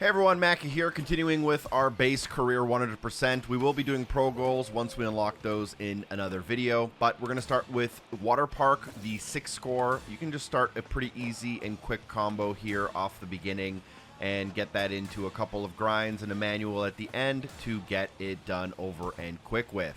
Hey everyone, Mackie here, continuing with our base career 100%. We will be doing pro goals once we unlock those in another video, but we're going to start with Waterpark, the 6 score. You can just start a pretty easy and quick combo here off the beginning and get that into a couple of grinds and a manual at the end to get it done over and quick with.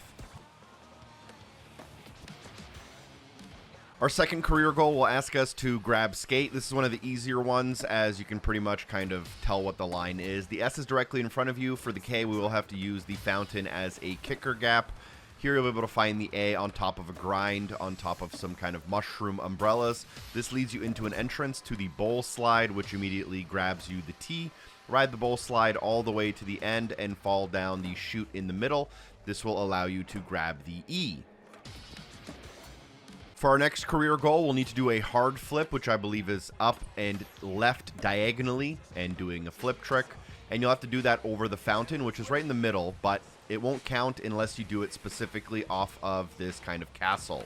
Our second career goal will ask us to grab skate. This is one of the easier ones, as you can pretty much kind of tell what the line is. The S is directly in front of you. For the K, we will have to use the fountain as a kicker gap. Here you'll be able to find the A on top of a grind, on top of some kind of mushroom umbrellas. This leads you into an entrance to the bowl slide, which immediately grabs you the T. Ride the bowl slide all the way to the end and fall down the chute in the middle. This will allow you to grab the E. For our next career goal, we'll need to do a hard flip, which I believe is up and left diagonally and doing a flip trick. And you'll have to do that over the fountain, which is right in the middle, but it won't count unless you do it specifically off of this kind of castle.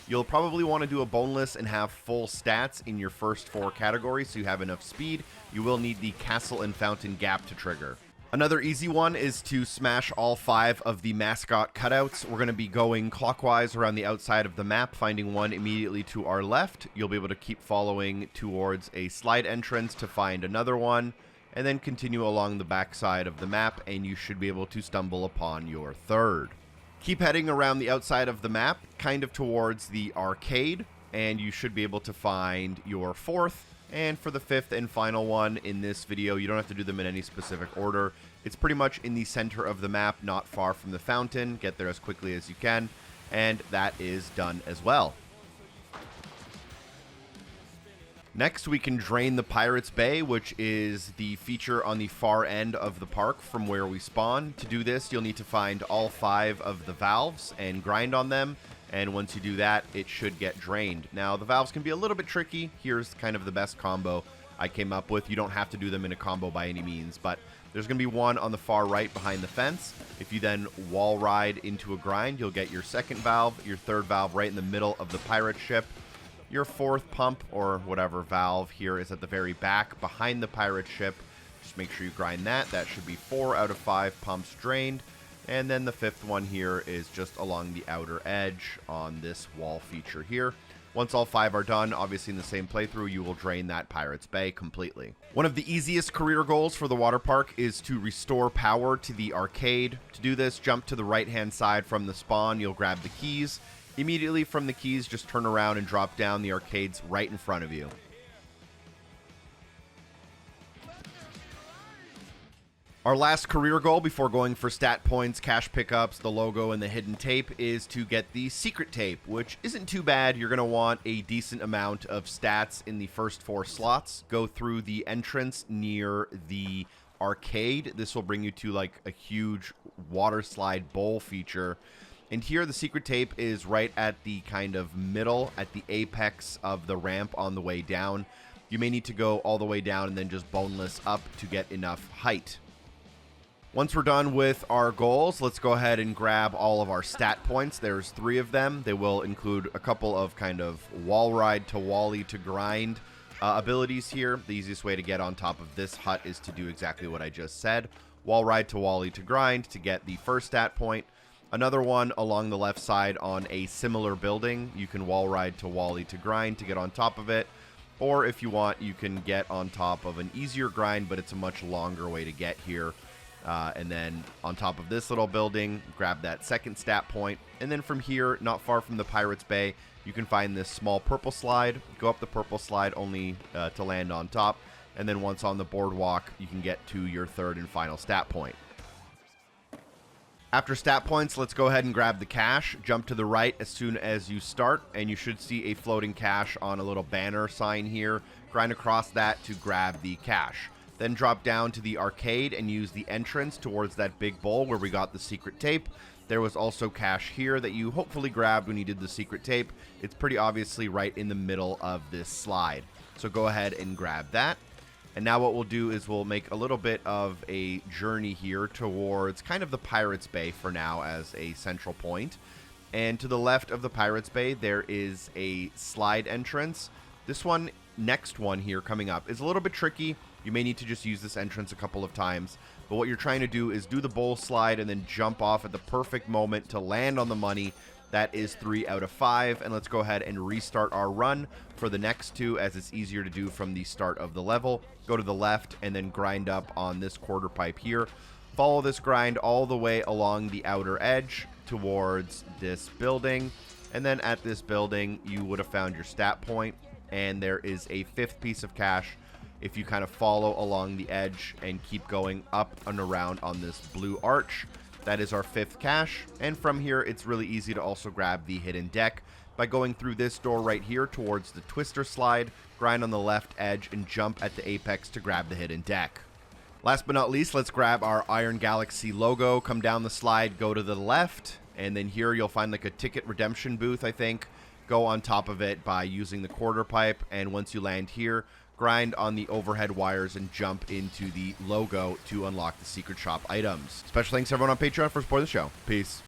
You'll probably want to do a boneless and have full stats in your first 4 categories so you have enough speed. You will need the castle and fountain gap to trigger. Another easy one is to smash all 5 of the Mascot cutouts. We're going to be going clockwise around the outside of the map, finding one immediately to our left. You'll be able to keep following towards a slide entrance to find another one, and then continue along the back side of the map, and you should be able to stumble upon your third. Keep heading around the outside of the map, kind of towards the arcade, and you should be able to find your fourth. And for the 5th and final one in this video, you don't have to do them in any specific order. It's pretty much in the center of the map, not far from the fountain. Get there as quickly as you can, and that is done as well. Next, we can drain the Pirates Bay, which is the feature on the far end of the park from where we spawn. To do this, you'll need to find all 5 of the valves and grind on them. And once you do that, it should get drained. Now, the valves can be a little bit tricky. Here's kind of the best combo I came up with. You don't have to do them in a combo by any means, but there's going to be one on the far right behind the fence. If you then wall ride into a grind, you'll get your second valve, your third valve right in the middle of the pirate ship. Your 4th pump, or whatever valve here, is at the very back behind the pirate ship. Just make sure you grind that. That should be 4 out of 5 pumps drained. And then the 5th one here is just along the outer edge on this wall feature here. Once all 5 are done, obviously in the same playthrough, you will drain that Pirates Bay completely. One of the easiest career goals for the water park is to restore power to the arcade. To do this, jump to the right-hand side from the spawn. You'll grab the keys. Immediately from the keys, just turn around and drop down the arcades right in front of you. Our last career goal before going for stat points, cash pickups, the logo, and the hidden tape is to get the secret tape, which isn't too bad. You're going to want a decent amount of stats in the first 4 slots. Go through the entrance near the arcade. This will bring you to like a huge water slide bowl feature. And here the secret tape is right at the kind of middle, at the apex of the ramp on the way down. You may need to go all the way down and then just boneless up to get enough height. Once we're done with our goals, let's go ahead and grab all of our stat points. There's 3 of them. They will include a couple of kind of wall ride to wally to grind abilities here. The easiest way to get on top of this hut is to do exactly what I just said. Wall ride to wally to grind to get the first stat point. Another one along the left side on a similar building. You can wall ride to wally to grind to get on top of it. Or if you want, you can get on top of an easier grind, but it's a much longer way to get here. And then on top of this little building, grab that second stat point. And then from here, not far from the Pirates Bay, you can find this small purple slide. Go up the purple slide only to land on top. And then once on the boardwalk, you can get to your 3rd and final stat point. After stat points, let's go ahead and grab the cash. Jump to the right as soon as you start, and you should see a floating cash on a little banner sign here. Grind across that to grab the cash. Then drop down to the arcade and use the entrance towards that big bowl where we got the secret tape. There was also cash here that you hopefully grabbed when you did the secret tape. It's pretty obviously right in the middle of this slide. So go ahead and grab that. And now what we'll do is we'll make a little bit of a journey here towards kind of the Pirates Bay for now as a central point. And to the left of the Pirates Bay, there is a slide entrance. This one, next one here coming up, is a little bit tricky. You may need to just use this entrance a couple of times. But what you're trying to do is do the bowl slide and then jump off at the perfect moment to land on the money. That is 3 out of 5. And let's go ahead and restart our run for the next 2, as it's easier to do from the start of the level. Go to the left and then grind up on this quarter pipe here. Follow this grind all the way along the outer edge towards this building. And then at this building, you would have found your stat point. And there is a 5th piece of cash if you kind of follow along the edge and keep going up and around on this blue arch. That is our 5th cache, and from here it's really easy to also grab the hidden deck by going through this door right here towards the twister slide, grind on the left edge, and jump at the apex to grab the hidden deck. Last but not least, let's grab our Iron Galaxy logo, come down the slide, go to the left, and then here you'll find like a ticket redemption booth, I think. Go on top of it by using the quarter pipe, and once you land here, grind on the overhead wires and jump into the logo to unlock the secret shop items. Special thanks to everyone on Patreon for supporting the show. Peace.